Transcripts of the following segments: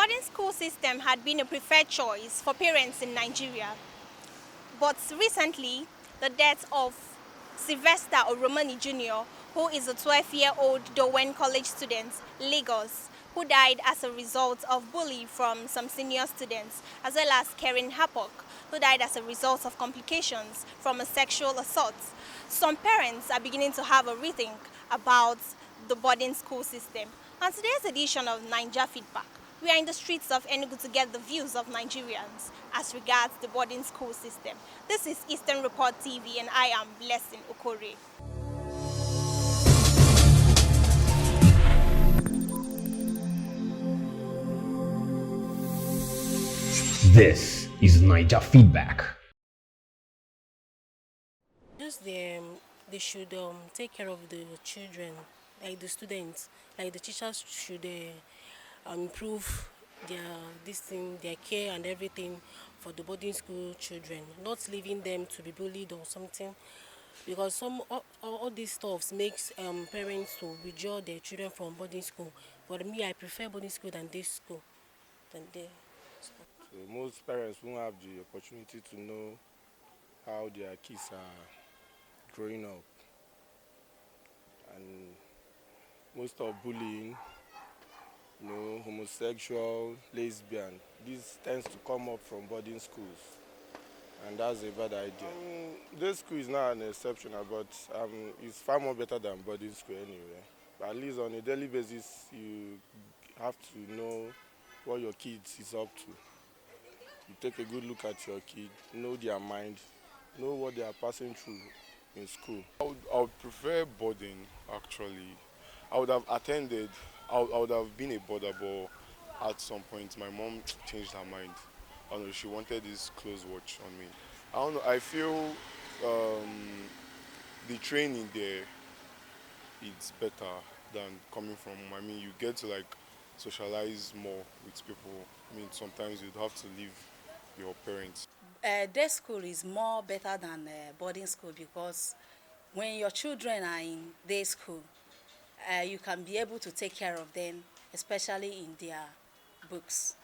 boarding school system had been a preferred choice for parents in Nigeria. But recently, the death of Sylvester Oromani Jr., who is a 12-year-old Dowen College student, Lagos, who died as a result of bullying from some senior students, as well as Karen Hapok, who died as a result of complications from a sexual assault. Some parents are beginning to have a rethink about the boarding school system. On today's edition of Niger Feedback, we are in the streets of Enugu to get the views of Nigerians as regards the boarding school system. This is Eastern Report TV and I am Blessing Okore. This is Niger Feedback. Just they should take care of the children, like the students, like the teachers should improve their care and everything for the boarding school children, not leaving them to be bullied or something. Because all these stuffs makes parents to withdraw their children from boarding school. But me, I prefer boarding school than day school, than day. So most parents won't have the opportunity to know how their kids are growing up. And most of bullying, homosexual, lesbian, this tends to come up from boarding schools. And that's a bad idea. This school is not an exception, but it's far more better than boarding school anyway. But at least on a daily basis, you have to know what your kids is up to. You take a good look at your kid, know their mind, know what they are passing through in school. I would prefer boarding, actually. I would have attended, I would have been a boarder, but at some point my mom changed her mind. I don't know, she wanted this close watch on me. I don't know, I feel the training there is better than coming from home. I mean, you get to socialize more with people. I mean, sometimes you'd have to leave your parents. Day school is more better than boarding school because when your children are in day school, you can be able to take care of them, especially in their books.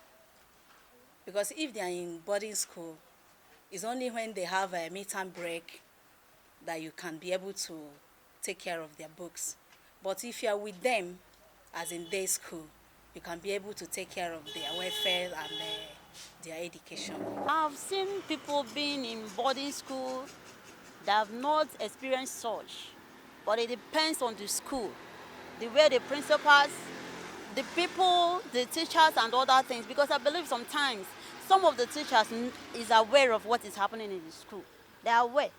Because if they are in boarding school, it's only when they have a midterm break that you can be able to take care of their books. But if you are with them, as in day school, you can be able to take care of their welfare and their education. I've seen people being in boarding school that have not experienced such, but it depends on the school, the way the principals, the people, the teachers and other things, because I believe sometimes some of the teachers is aware of what is happening in the school. They are aware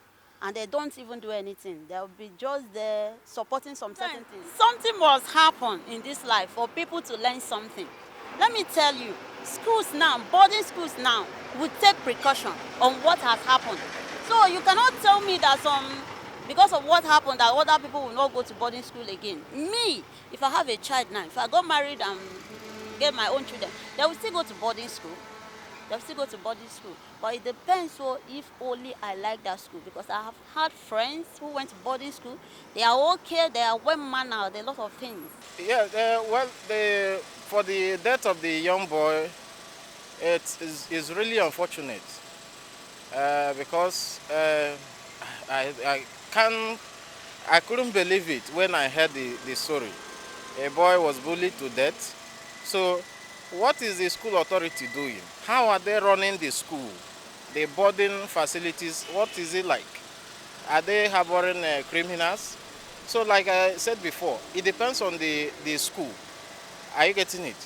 and they don't even do anything. They'll be just there supporting some certain things. Something must happen in this life for people to learn something. Let me tell you, schools now, boarding schools now, will take precaution on what has happened. So you cannot tell me that because of what happened, that other people will not go to boarding school again. Me, if I have a child now, if I got married and get my own children, they will still go to boarding school. They'll still go to boarding school. But it depends if only I like that school, because I have had friends who went to boarding school. They are okay, they are well-mannered, a lot of things. Yeah, for the death of the young boy, it is really unfortunate because I couldn't believe it when I heard the story. A boy was bullied to death. So what is the school authority doing? How are they running the school? The boarding facilities, what is it like? Are they harboring criminals? So like I said before, it depends on the school. Are you getting it?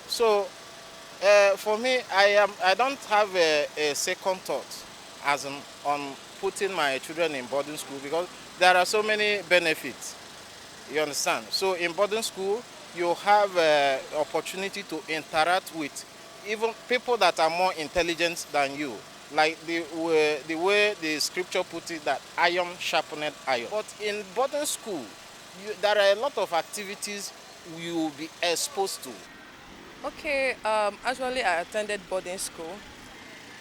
So for me, I don't have a second thought as on putting my children in boarding school, because there are so many benefits. You understand? So in boarding school, you have opportunity to interact with even people that are more intelligent than you. Like the way the scripture put it, that iron sharpened iron. But in boarding school, there are a lot of activities you will be exposed to. Okay, actually I attended boarding school,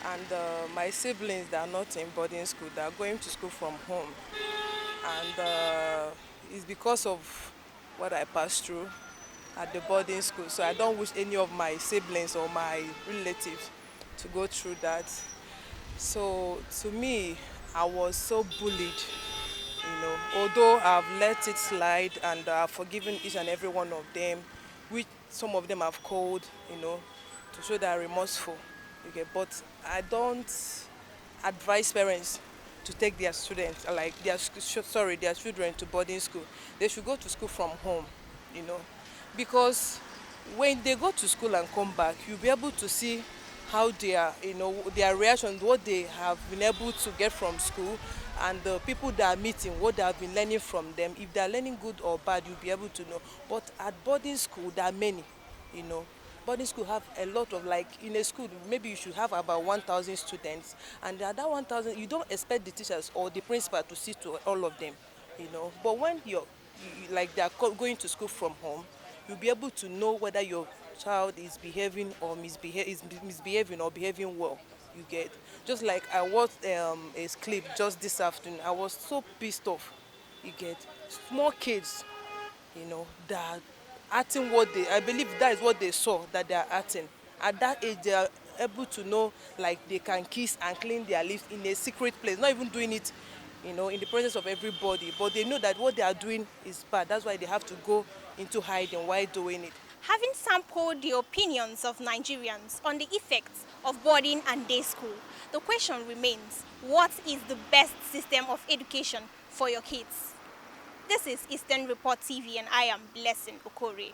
and my siblings that are not in boarding school, they are going to school from home. And it's because of what I passed through at the boarding school. So I don't wish any of my siblings or my relatives to go through that. So to me, I was so bullied, although I've let it slide and I've forgiven each and every one of them, which some of them have called, to show that I'm remorseful. Okay, but I don't advise parents to take their students, like their children to boarding school. They should go to school from home, you know, because when they go to school and come back, you'll be able to see how their reaction, what they have been able to get from school, and the people that are meeting, what they have been learning from them. If they are learning good or bad, you'll be able to know. But at boarding school, there are many, you know. Boarding school have a lot of, like, in a school, maybe you should have about 1,000 students, and at that 1,000, you don't expect the teachers or the principal to see to all of them, But when like, they are going to school from home, you'll be able to know whether your child is behaving or misbehaving or behaving well. You get, just like I watched a clip just this afternoon. I was so pissed off. You get, small kids, that are acting what they, I believe that is what they saw that they are acting. At that age, they are able to know, like, they can kiss and clean their lips in a secret place, not even doing it, in the presence of everybody. But they know that what they are doing is bad. That's why they have to go into hiding while doing it. Having sampled the opinions of Nigerians on the effects of boarding and day school, the question remains, what is the best system of education for your kids? This is Eastern Report TV and I am Blessing Okore.